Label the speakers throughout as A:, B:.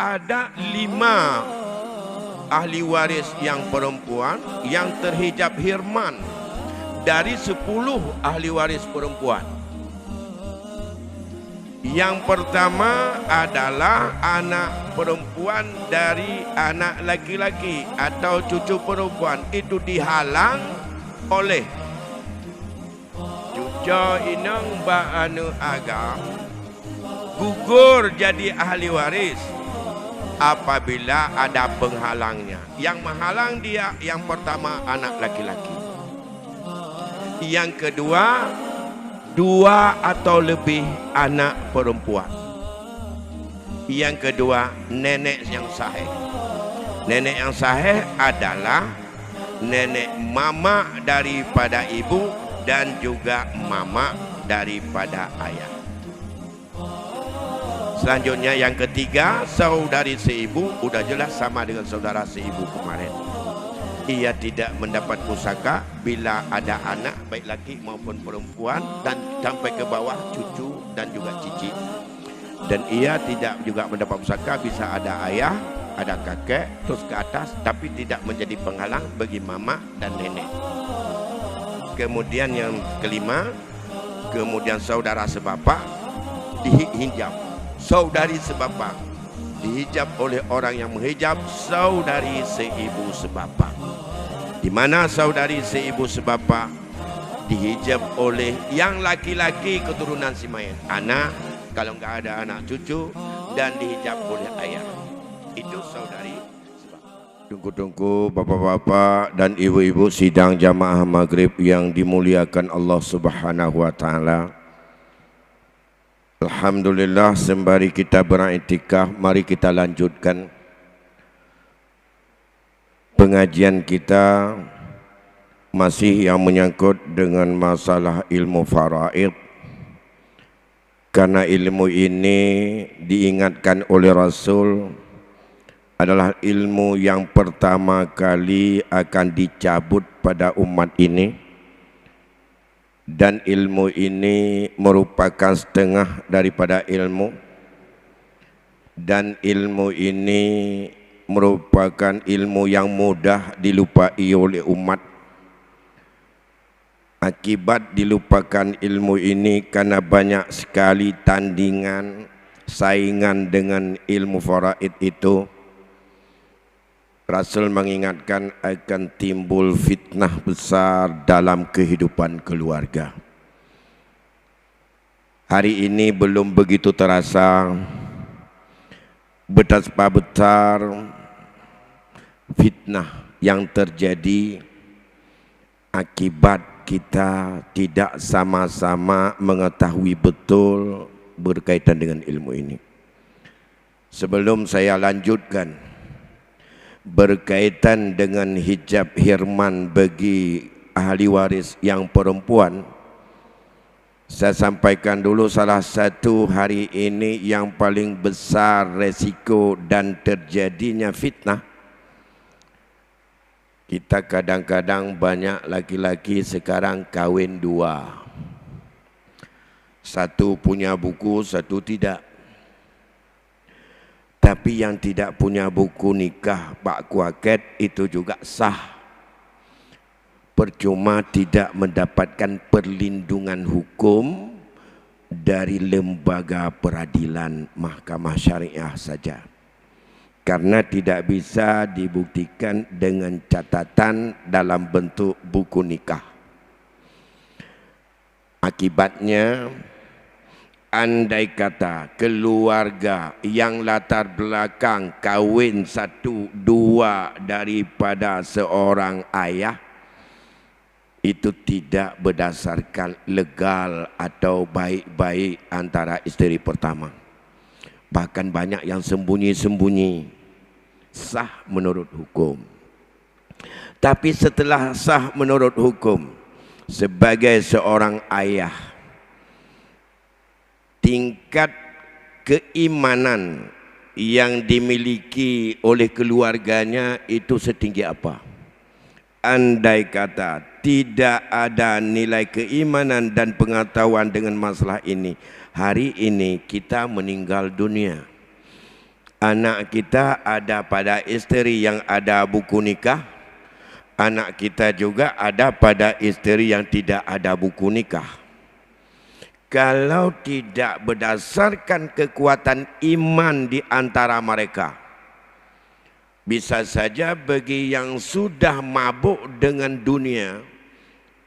A: ada 5 ahli waris yang perempuan yang terhijab hirman dari 10 ahli waris perempuan. Yang pertama adalah anak perempuan dari anak laki-laki atau cucu perempuan. Itu dihalang oleh cucu inang ba anu agam gugur jadi ahli waris apabila ada penghalangnya. Yang menghalang dia yang pertama anak laki-laki. Yang kedua 2 atau lebih anak perempuan. Yang kedua nenek yang sahih. Nenek yang sahih adalah nenek mama daripada ibu dan juga mama daripada ayah. Selanjutnya yang ketiga, saudari seibu. Udah jelas sama dengan saudara seibu kemarin. Ia tidak mendapat pusaka bila ada anak baik laki maupun perempuan dan sampai ke bawah cucu dan juga cici. Dan ia tidak juga mendapat pusaka bisa ada ayah, ada kakek terus ke atas, tapi tidak menjadi penghalang bagi mama dan nenek. Kemudian yang kelima, kemudian saudara sebapa dihijab. Saudari sebapa dihijab oleh orang yang menghijab saudari seibu sebapa. Di mana saudari seibu sebapa dihijab oleh yang laki-laki keturunan si mayat, anak kalau nggak ada anak cucu, dan dihijab oleh ayah. Itu saudari sebapa. Tunggu-tunggu bapak-bapak dan ibu-ibu sidang jamaah maghrib yang dimuliakan Allah Subhanahu wa taala. Alhamdulillah, sembari kita beriktikaf, mari kita lanjutkan pengajian kita masih yang menyangkut dengan masalah ilmu faraid. Karena ilmu ini diingatkan oleh Rasul adalah ilmu yang pertama kali akan dicabut pada umat ini. Dan ilmu ini merupakan setengah daripada ilmu. Dan ilmu ini merupakan ilmu yang mudah dilupai oleh umat. Akibat dilupakan ilmu ini karena banyak sekali tandingan, saingan dengan ilmu faraid itu. Rasul mengingatkan akan timbul fitnah besar dalam kehidupan keluarga. Hari ini belum begitu terasa betapa besar fitnah yang terjadi akibat kita tidak sama-sama mengetahui betul berkaitan dengan ilmu ini. Sebelum saya lanjutkan berkaitan dengan hijab hirman bagi ahli waris yang perempuan, saya sampaikan dulu salah satu hari ini yang paling besar resiko dan terjadinya fitnah. Kita kadang-kadang banyak laki-laki sekarang kawin 2. Satu punya buku, satu tidak. Tapi yang tidak punya buku nikah Pak Kuaket itu juga sah. Percuma tidak mendapatkan perlindungan hukum dari lembaga peradilan mahkamah syariah saja. Karena tidak bisa dibuktikan dengan catatan dalam bentuk buku nikah. Akibatnya, andai kata keluarga yang latar belakang kawin 1-2 daripada seorang ayah itu tidak berdasarkan legal atau baik-baik antara istri pertama. Bahkan banyak yang sembunyi-sembunyi, sah menurut hukum. Tapi setelah sah menurut hukum, sebagai seorang ayah, tingkat keimanan yang dimiliki oleh keluarganya itu setinggi apa? Andai kata tidak ada nilai keimanan dan pengetahuan dengan masalah ini, hari ini kita meninggal dunia. Anak kita ada pada isteri yang ada buku nikah. Anak kita juga ada pada isteri yang tidak ada buku nikah. Kalau tidak berdasarkan kekuatan iman di antara mereka, bisa saja bagi yang sudah mabuk dengan dunia,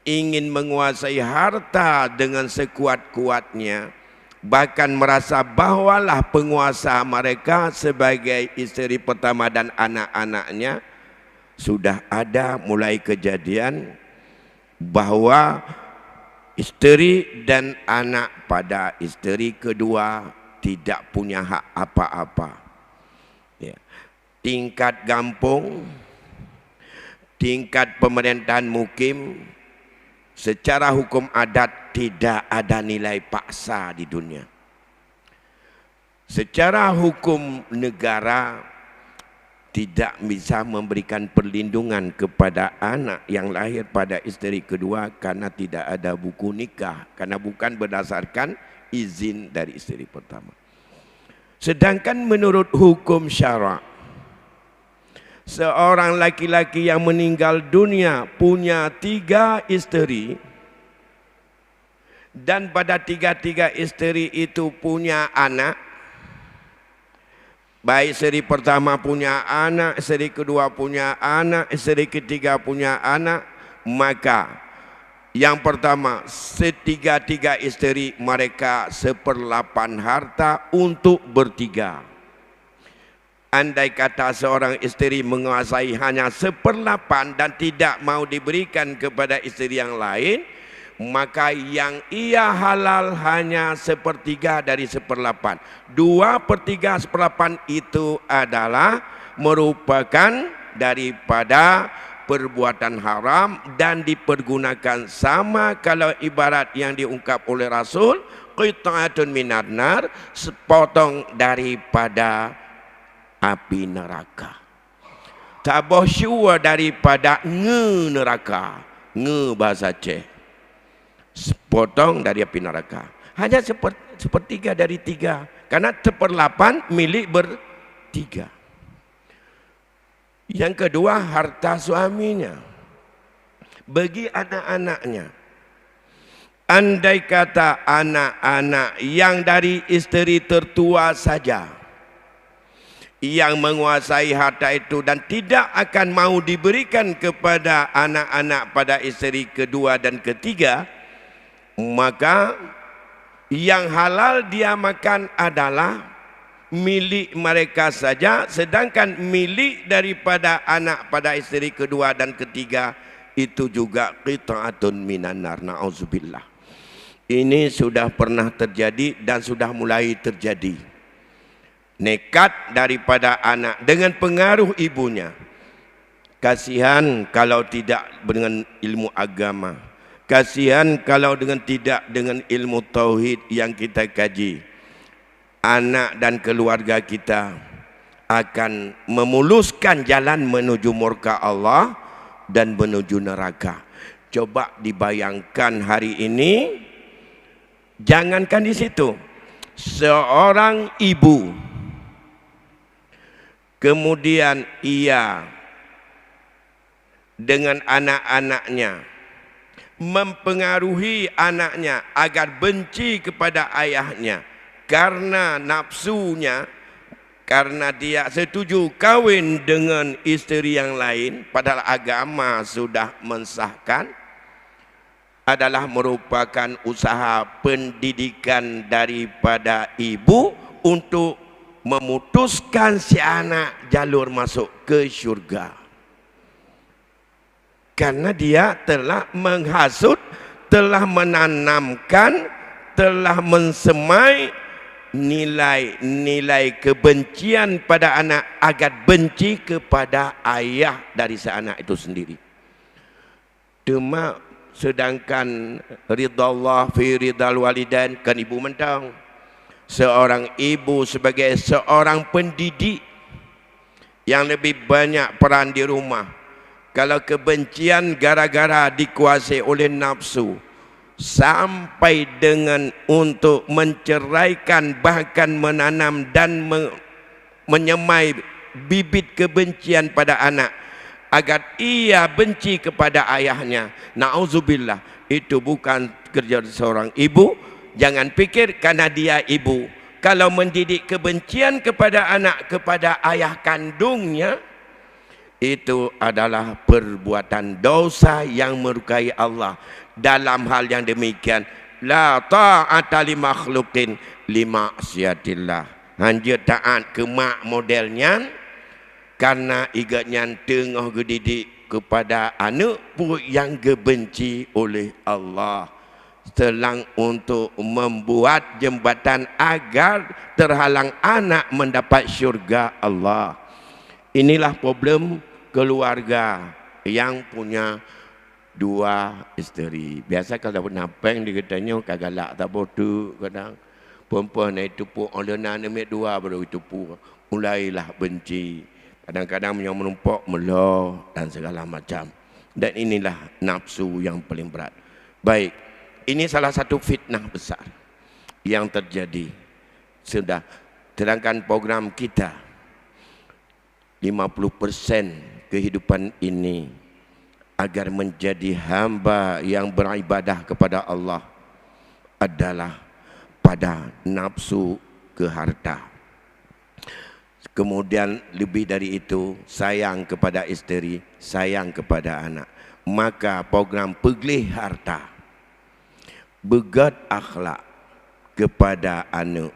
A: ingin menguasai harta dengan sekuat-kuatnya, bahkan merasa bahawalah penguasa mereka sebagai isteri pertama dan anak-anaknya. Sudah ada mulai kejadian bahawa isteri dan anak pada isteri kedua tidak punya hak apa-apa. Ya. Tingkat kampung, tingkat pemerintahan mukim, secara hukum adat tidak ada nilai paksa di dunia. Secara hukum negara tidak bisa memberikan perlindungan kepada anak yang lahir pada isteri kedua karena tidak ada buku nikah, karena bukan berdasarkan izin dari isteri pertama. Sedangkan menurut hukum syarak, seorang laki-laki yang meninggal dunia punya 3 isteri dan pada 3 isteri itu punya anak, baik isteri pertama punya anak, isteri kedua punya anak, isteri ketiga punya anak, maka yang pertama, setiga-tiga isteri mereka 1/8 harta untuk bertiga. Andai kata seorang isteri menguasai hanya 1/8 dan tidak mau diberikan kepada isteri yang lain, maka yang ia halal hanya 1/3 dari 1/8. 2/3 1/8 itu adalah merupakan daripada perbuatan haram dan dipergunakan sama kalau ibarat yang diungkap oleh Rasul, qita'atun minan nar, sepotong daripada api neraka. Taboh syua daripada neraka. Bahasa Aceh. Sepotong dari api neraka. Hanya 1/3 dari 3. Karena 1/8 milik bertiga. Yang kedua, harta suaminya. Bagi anak-anaknya. Andai kata anak-anak yang dari isteri tertua saja yang menguasai harta itu dan tidak akan mau diberikan kepada anak-anak pada isteri kedua dan ketiga, maka yang halal dia makan adalah milik mereka saja, sedangkan milik daripada anak pada isteri kedua dan ketiga itu juga qita'atun minan nar. Na'udzubillah. Ini sudah pernah terjadi dan sudah mulai terjadi. Nekat daripada anak dengan pengaruh ibunya. Kasihan kalau tidak dengan ilmu agama. Kasihan kalau tidak dengan ilmu tauhid yang kita kaji. Anak dan keluarga kita akan memuluskan jalan menuju murka Allah dan menuju neraka. Coba dibayangkan hari ini, jangankan di situ, seorang ibu, kemudian ia dengan anak-anaknya mempengaruhi anaknya agar benci kepada ayahnya karena nafsunya, karena dia setuju kawin dengan isteri yang lain padahal agama sudah mensahkan, adalah merupakan usaha pendidikan daripada ibu untuk memutuskan si anak jalur masuk ke syurga. Karena dia telah menghasut, telah menanamkan, telah mensemai nilai-nilai kebencian pada anak agar benci kepada ayah dari si anak itu sendiri. Sedangkan ridallah fi ridal walidain, kan ibu mentang. Seorang ibu sebagai seorang pendidik yang lebih banyak peran di rumah. Kalau kebencian gara-gara dikuasai oleh nafsu, sampai dengan untuk menceraikan, bahkan menanam dan menyemai bibit kebencian pada anak agar ia benci kepada ayahnya. Nauzubillah, itu bukan kerja seorang ibu. Jangan pikir karena dia ibu, kalau mendidik kebencian kepada anak kepada ayah kandungnya, itu adalah perbuatan dosa yang melukai Allah. Dalam hal yang demikian, la ta'ata li makhluqin li maksiatillah. Hanya taat ke mak modelnya karena igatnya tengah gedidik kepada anak pun yang gebenci oleh Allah. Selang untuk membuat jembatan agar terhalang anak mendapat syurga Allah. Inilah problem keluarga yang punya dua isteri. Biasa kalau napeng dia katanya kagak galak tak bodoh kadang. Perempuan itu pun oleh nak ambil dua baru itu pun mulailah benci. Kadang-kadang yang menumpuk meloh dan segala macam. Dan inilah nafsu yang paling berat. Baik, ini salah satu fitnah besar yang terjadi. Sudah sedangkan program kita 50% kehidupan ini agar menjadi hamba yang beribadah kepada Allah adalah pada nafsu ke harta. Kemudian lebih dari itu, sayang kepada isteri, sayang kepada anak. Maka program peglih harta, begat akhlak kepada anak,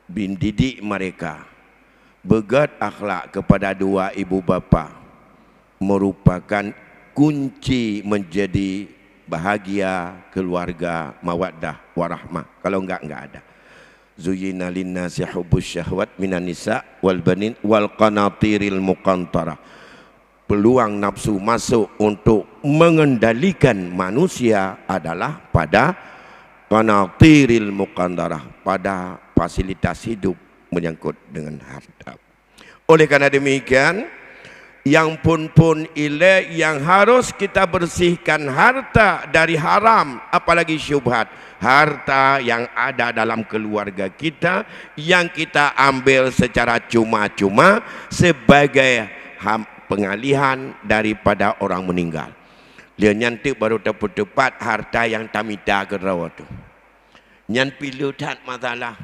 A: mendidik mereka, begat akhlak kepada dua ibu bapa merupakan kunci menjadi bahagia keluarga, mawaddah warahmah. Kalau enggak ada. Zuyyina linnasi hubbus syahwat minan nisa wal banin wal qanatiril muqantarah. Peluang nafsu masuk untuk mengendalikan manusia adalah pada qanatiril muqantarah, pada fasilitas hidup menyangkut dengan harta. Oleh karena demikian, yang pun ilai yang harus kita bersihkan harta dari haram, apalagi syubhat. Harta yang ada dalam keluarga kita yang kita ambil secara cuma-cuma sebagai pengalihan daripada orang meninggal. Dia nyantik baru tepat harta yang tamita ke rawa tu. Nyan pilu tak masalah.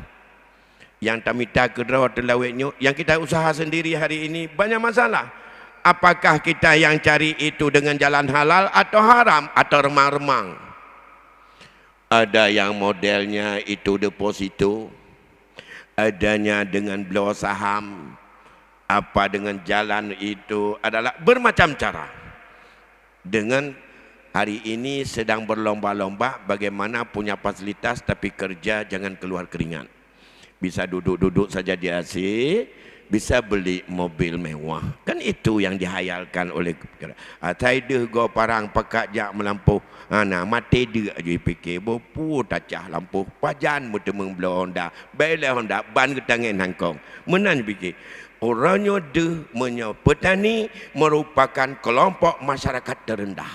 A: Yang tamita ke rawa tu lawetnya, yang kita usaha sendiri hari ini banyak masalah. Apakah kita yang cari itu dengan jalan halal atau haram atau remang-remang? Ada yang modelnya itu deposito, adanya dengan beli saham, apa dengan jalan itu adalah bermacam cara. Dengan hari ini sedang berlomba-lomba bagaimana punya fasilitas tapi kerja jangan keluar keringat. Bisa duduk-duduk saja di AC, bisa beli mobil mewah. Kan itu yang dihayalkan oleh Taidah go parang pekat jak melampau. Nah mati dia aja fikir bopu tacah lampu pajan mutemeng bela Honda. Baiklah Honda ban ke tangan hangkong. Menan fikir. Orangnya petani merupakan kelompok masyarakat terendah.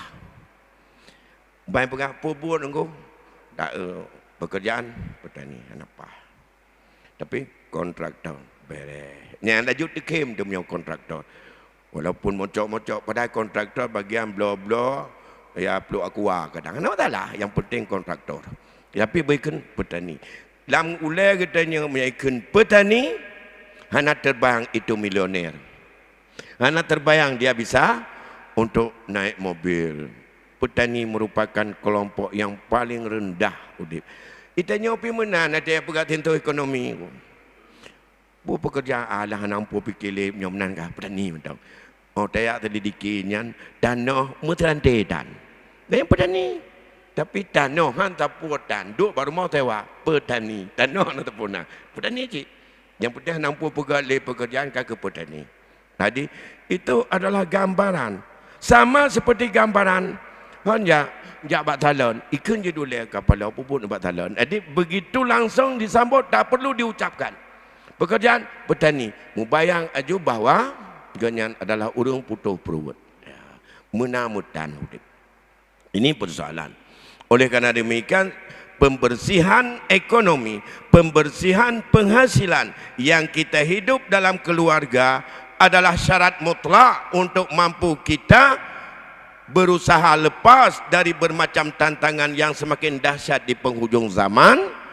A: Baik pegang pubur engkau. Tak pekerjaan petani apa. Tapi kontraktor beres. Yang lanjut dikem dia punya kontraktor. Walaupun mocok-mocok pada kontraktor bagian blo-blo ya perlu aqua kadang. Kenapa tak lah? Yang penting kontraktor. Tapi berikan petani. Dalam ulai katanya menjadikan petani, hana terbayang itu milioner. Hana terbayang dia bisa untuk naik mobil. Petani merupakan kelompok yang paling rendah. Itanya opi mana ada yang pegat tentu ekonomi. Bu pekerjaan lah nampu fikir lepnya menangkah petani mentang. Oh tayak tadi dikinyan tanah meterantai dan. Yang petani. Tapi tanah han tapuatan duk baru mau tewa petani. Tanah nak tapuna. Petani cik. Yang penting nampu pekerjaan ke petani. Jadi itu adalah gambaran. Sama seperti gambaran hanya jabat talon. Ikan je dulu kepala pupuk jabat talon. Jadi begitu langsung disambut tak perlu diucapkan. Pekerjaan petani membayang aju bahawa ganyan adalah urung putuh perut ya. Menamutan hidup. Ini persoalan. Oleh karena demikian pembersihan ekonomi, pembersihan penghasilan yang kita hidup dalam keluarga adalah syarat mutlak untuk mampu kita berusaha lepas dari bermacam tantangan yang semakin dahsyat di penghujung zaman,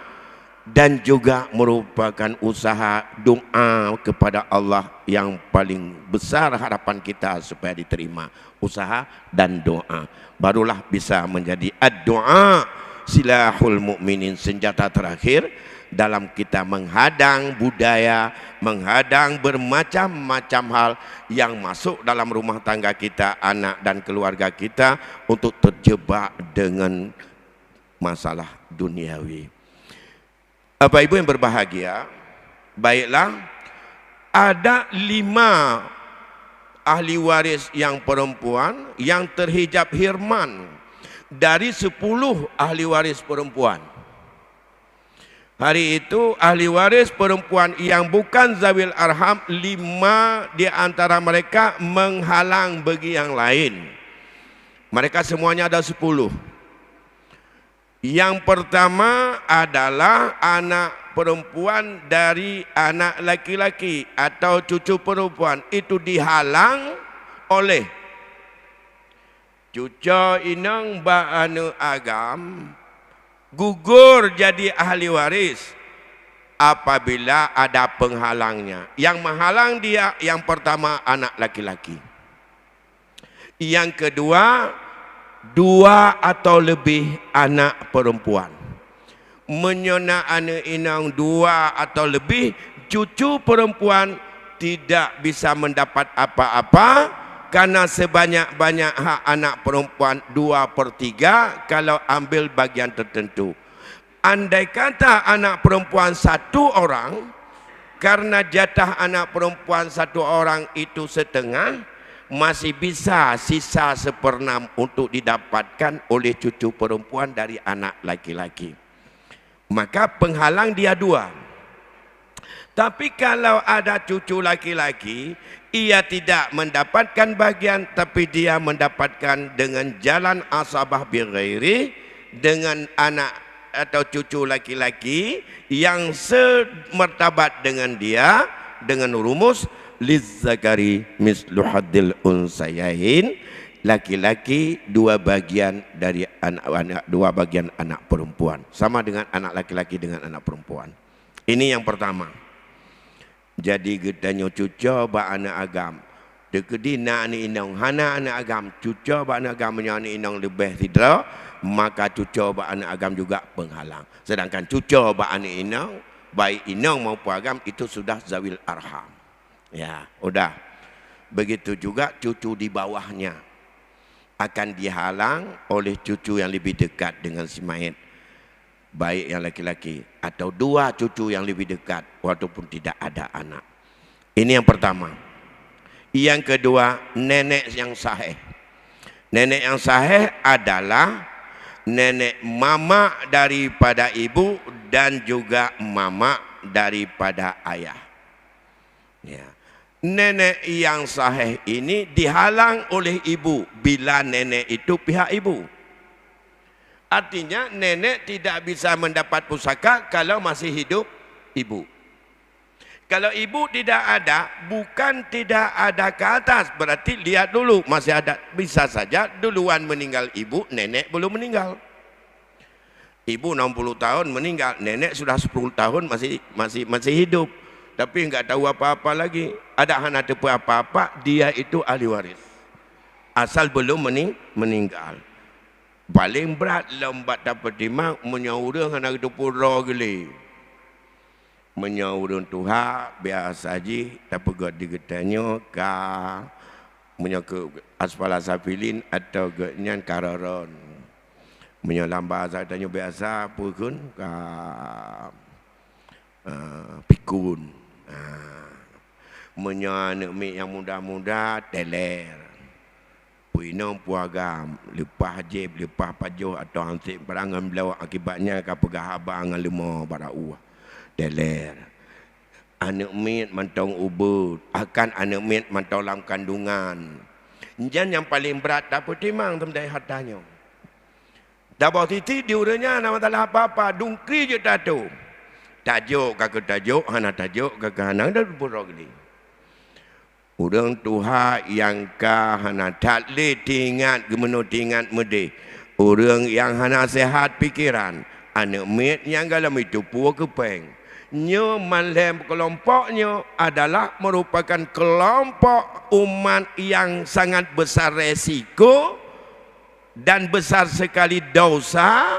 A: dan juga merupakan usaha doa kepada Allah yang paling besar harapan kita supaya diterima. Usaha dan doa barulah bisa menjadi ad-doa silahul mukminin, senjata terakhir dalam kita menghadang budaya, menghadang bermacam-macam hal yang masuk dalam rumah tangga kita, anak dan keluarga kita untuk terjebak dengan masalah duniawi. Bapak Ibu yang berbahagia, baiklah, ada 5 ahli waris yang perempuan yang terhijab hirman dari 10 ahli waris perempuan. Hari itu ahli waris perempuan yang bukan zawil arham, 5 di antara mereka menghalang bagi yang lain. Mereka semuanya ada 10. Yang pertama adalah anak perempuan dari anak laki-laki atau cucu perempuan, itu dihalang oleh cucu inang ba'anu agam gugur jadi ahli waris apabila ada penghalangnya. Yang menghalang dia yang pertama anak laki-laki, yang kedua 2 atau lebih anak perempuan. Menyona anak inang 2 atau lebih cucu perempuan tidak bisa mendapat apa-apa karena sebanyak-banyak hak anak perempuan 2/3 kalau ambil bagian tertentu. Andai kata anak perempuan 1 orang, karena jatah anak perempuan 1 orang itu setengah, masih bisa sisa 1/6 untuk didapatkan oleh cucu perempuan dari anak laki-laki. Maka penghalang dia 2. Tapi kalau ada cucu laki-laki, ia tidak mendapatkan bagian, tapi dia mendapatkan dengan jalan asabah bighairi, dengan anak atau cucu laki-laki yang semertabat dengan dia, dengan rumus lizzakari mislu haddil unsayain, laki-laki 2 bagian dari anak 2 bagian anak perempuan, sama dengan anak laki-laki dengan anak perempuan. Ini yang pertama. Jadi gedanyo cucu ba anak agam dekedi na ani inang hana anak agam cucu ba anak agam ani inang lebih tidak, maka cucu ba anak agam juga penghalang. Sedangkan cucu ba anak inang baik inang maupun agam itu sudah zawil arham. Ya, udah. Begitu juga cucu di bawahnya akan dihalang oleh cucu yang lebih dekat dengan si mayit, baik yang laki-laki atau 2 cucu yang lebih dekat walaupun tidak ada anak. Ini yang pertama. Yang kedua, nenek yang sahih. Nenek yang sahih adalah nenek mama daripada ibu dan juga mama daripada ayah. Ya. Nenek yang sahih ini dihalang oleh ibu bila nenek itu pihak ibu. Artinya nenek tidak bisa mendapat pusaka kalau masih hidup ibu. Kalau ibu tidak ada, bukan tidak ada ke atas, berarti lihat dulu masih ada. Bisa saja duluan meninggal ibu, nenek belum meninggal. Ibu 60 tahun meninggal, nenek sudah 10 tahun masih hidup. Tapi enggak tahu apa-apa lagi. Ada hana tepu apa-apa, dia itu ahli waris. Asal belum meninggal. Paling berat lambat dapat timang menyaurang hana tepu roh geli. Menyaurang Tuhan biasa haji tapi gak digetanyo ka menyaka asfala safilin atau genyan kararon. Menyalam bahasa tanya biasa pun ka pikun. Menyanak mi yang muda-muda teler. Puinong puagam lepas jeb lepas pajo atau hansip berangan belawak akibatnya ka pegahaba ngan lemo barau. Teler. Anak mit mantong ubud akan anak mit mantong dalam kandungan. Jan yang paling berat dapat timang temdai hartanya. Dabah titi diuranya nama talah apa-apa, dungkri je tato. Tajuk kakak tajuk, hana tajuk kakak hana dah buruk ni. Urang Tuhan yang ka hana tatle tingat gemeno tingat mede. Urang yang hana sehat pikiran, anak mit yang galam itu puak kepeng. Nyo malam kelompoknya adalah merupakan kelompok umat yang sangat besar resiko dan besar sekali dosa,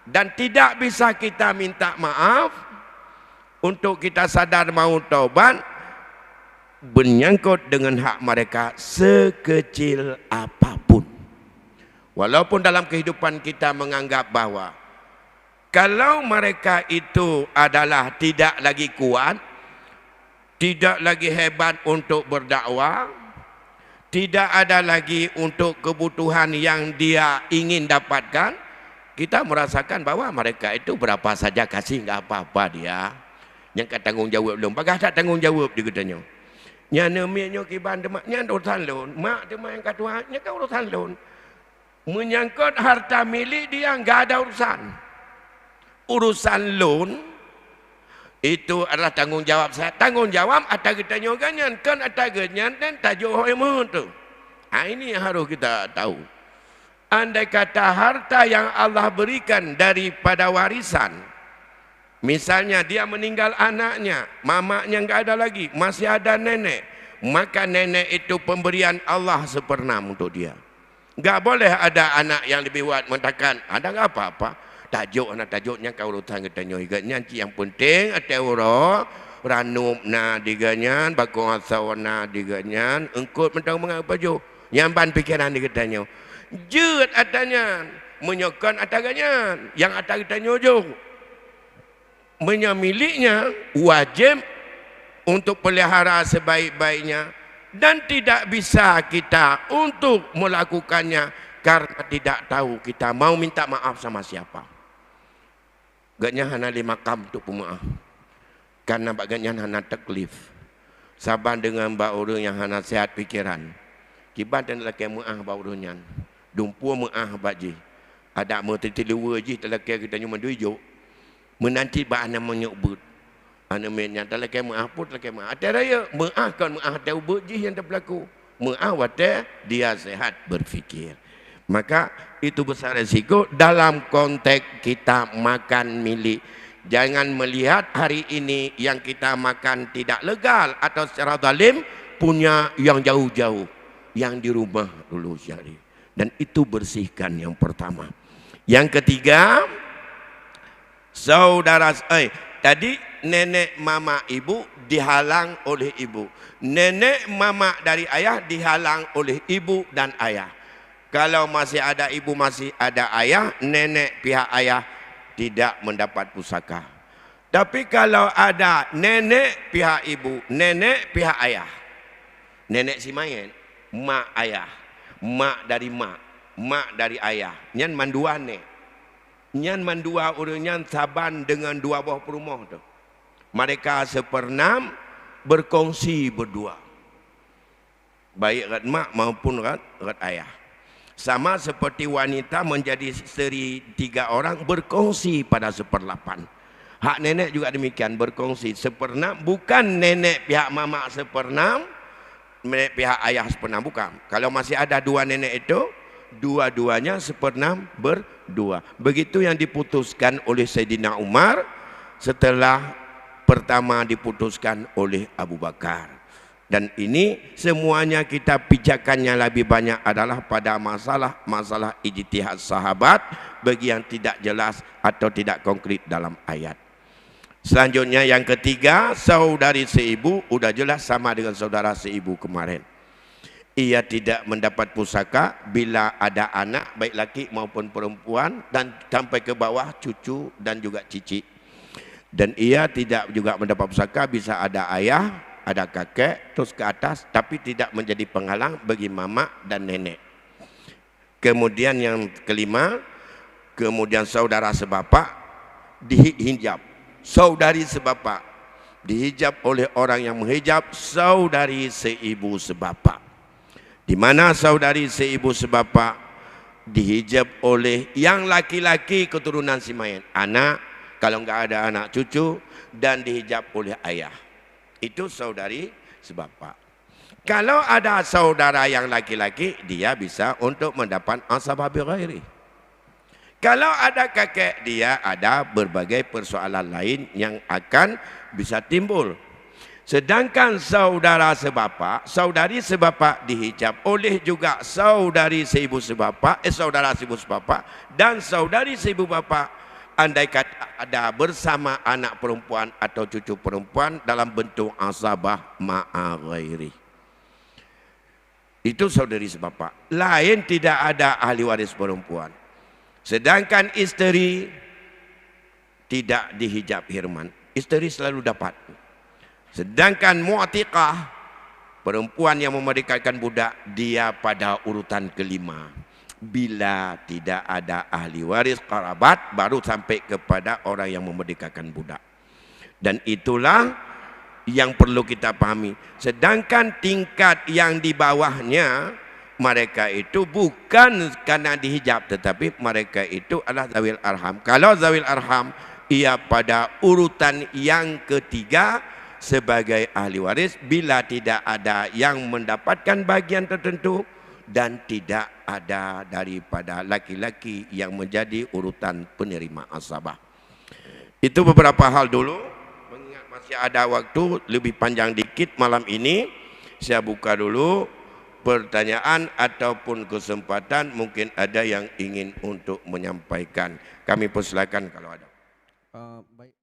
A: dan tidak bisa kita minta maaf untuk kita sadar mau taubat menyangkut dengan hak mereka sekecil apapun. Walaupun dalam kehidupan kita menganggap bahwa kalau mereka itu adalah tidak lagi kuat, tidak lagi hebat untuk berdakwah, tidak ada lagi untuk kebutuhan yang dia ingin dapatkan, kita merasakan bahwa mereka itu berapa saja kasih enggak apa-apa dia. Yang kata tanggung jawab belum, bagah tak tanggung jawab dia katanya. Nya neminya kiban demak nya urusan lon, mak demak yang kedua nya kan urusan lon. Menyangkut harta milik dia enggak ada urusan. Urusan lon itu adalah tanggung jawab saya. Tanggung jawab atas kita nyoganyan kan atas ganyan dan tajuk hoemo tu. Ini yang harus kita tahu. Andai kata harta yang Allah berikan daripada warisan, misalnya dia meninggal anaknya, mamaknya enggak ada lagi, masih ada nenek, maka nenek itu pemberian Allah seperenam untuk dia. Enggak boleh ada anak yang lebih kuat mengatakan ada enggak apa-apa. Tajuk anak tajuknya kau urutan katanya igatnya yang penting atau ranum na diganyan bakong asawana diganyan engkut mentang mengapa jo yang ban pikiran dikatanya jut atanya menyokan ataganya yang ataganya jo menyamiliknya wajib untuk pelihara sebaik-baiknya dan tidak bisa kita untuk melakukannya karena tidak tahu kita mau minta maaf sama siapa. Gaknya hana lima kam untuk pemaaf. Karena baganya hana taklif. Saban dengan mbak orang yang hana sehat pikiran. Kibat dan lelaki maaf mbak orangnya. Dumpu maaf baji. Ada mertiti luar je lelaki kita nyuma dujuk. Menanti mbak anak menyebut. Anak menyak lelaki maaf pun lelaki maaf. Ada raya maaf kan maaf ada ubut je yang terberlaku. Maaf wate dia sehat berfikir. Maka itu besar resiko dalam konteks kita makan milik. Jangan melihat hari ini yang kita makan tidak legal atau secara zalim, punya yang jauh-jauh, yang di rumah dulu syari. Dan itu bersihkan yang pertama. Yang ketiga, saudara, tadi nenek mama ibu dihalang oleh ibu. Nenek mama dari ayah dihalang oleh ibu dan ayah. Kalau masih ada ibu, masih ada ayah, nenek pihak ayah tidak mendapat pusaka. Tapi kalau ada nenek pihak ibu, nenek pihak ayah, nenek si main, mak ayah, mak dari ayah, nyan mandua nek, nyan mandua orangnya saban dengan dua buah perumah tu. Mereka seperenam berkongsi berdua, baik rat mak maupun rat ayah. Sama seperti wanita menjadi isteri 3 orang berkongsi pada 1/8. Hak nenek juga demikian berkongsi 1/6, bukan nenek pihak mama 1/6, nenek pihak ayah 1/6, bukan. Kalau masih ada 2 nenek itu, dua-duanya 1/6 berdua. Begitu yang diputuskan oleh Sayyidina Umar setelah pertama diputuskan oleh Abu Bakar. Dan ini semuanya kita pijakannya lebih banyak adalah pada masalah ijtihad sahabat bagi yang tidak jelas atau tidak konkret dalam ayat. Selanjutnya yang ketiga, saudari seibu udah jelas sama dengan saudara seibu kemarin. Ia tidak mendapat pusaka bila ada anak baik laki maupun perempuan dan sampai ke bawah cucu dan juga cicit. Dan ia tidak juga mendapat pusaka bisa ada ayah, ada kakek, terus ke atas, tapi tidak menjadi penghalang bagi mama dan nenek. Kemudian yang kelima, kemudian saudara sebapak dihijab, saudari sebapak dihijab oleh orang yang menghijab saudari seibu sebapak. Di mana saudari seibu sebapak dihijab oleh yang laki-laki keturunan si mayat, anak kalau enggak ada anak cucu, dan dihijab oleh ayah. Itu saudari sebapak. Kalau ada saudara yang laki-laki, dia bisa untuk mendapat asabah bi ghairi. Kalau ada kakek, dia ada berbagai persoalan lain yang akan bisa timbul. Sedangkan saudara sebapak, saudari sebapak dihijab oleh juga saudari seibu sebapak, saudara seibu sebapak dan saudari seibu bapak, andai kata ada bersama anak perempuan atau cucu perempuan dalam bentuk asabah ma'a ghairi. Itu saudari sebapak. Lain tidak ada ahli waris perempuan. Sedangkan isteri tidak dihijab hirman, isteri selalu dapat. Sedangkan mu'tiqah, perempuan yang memerdekakan budak, dia pada urutan kelima. Bila tidak ada ahli waris kerabat, baru sampai kepada orang yang memerdekakan budak. Dan itulah yang perlu kita pahami. Sedangkan tingkat yang di bawahnya, mereka itu bukan karena dihijab, tetapi mereka itu adalah zawil arham. Kalau zawil arham, ia pada urutan yang ketiga sebagai ahli waris bila tidak ada yang mendapatkan bagian tertentu dan tidak ada daripada laki-laki yang menjadi urutan penerima asabah. Itu beberapa hal dulu. Mengingat masih ada waktu lebih panjang dikit malam ini, saya buka dulu pertanyaan ataupun kesempatan. Mungkin ada yang ingin untuk menyampaikan. Kami persilakan kalau ada.
B: Baik.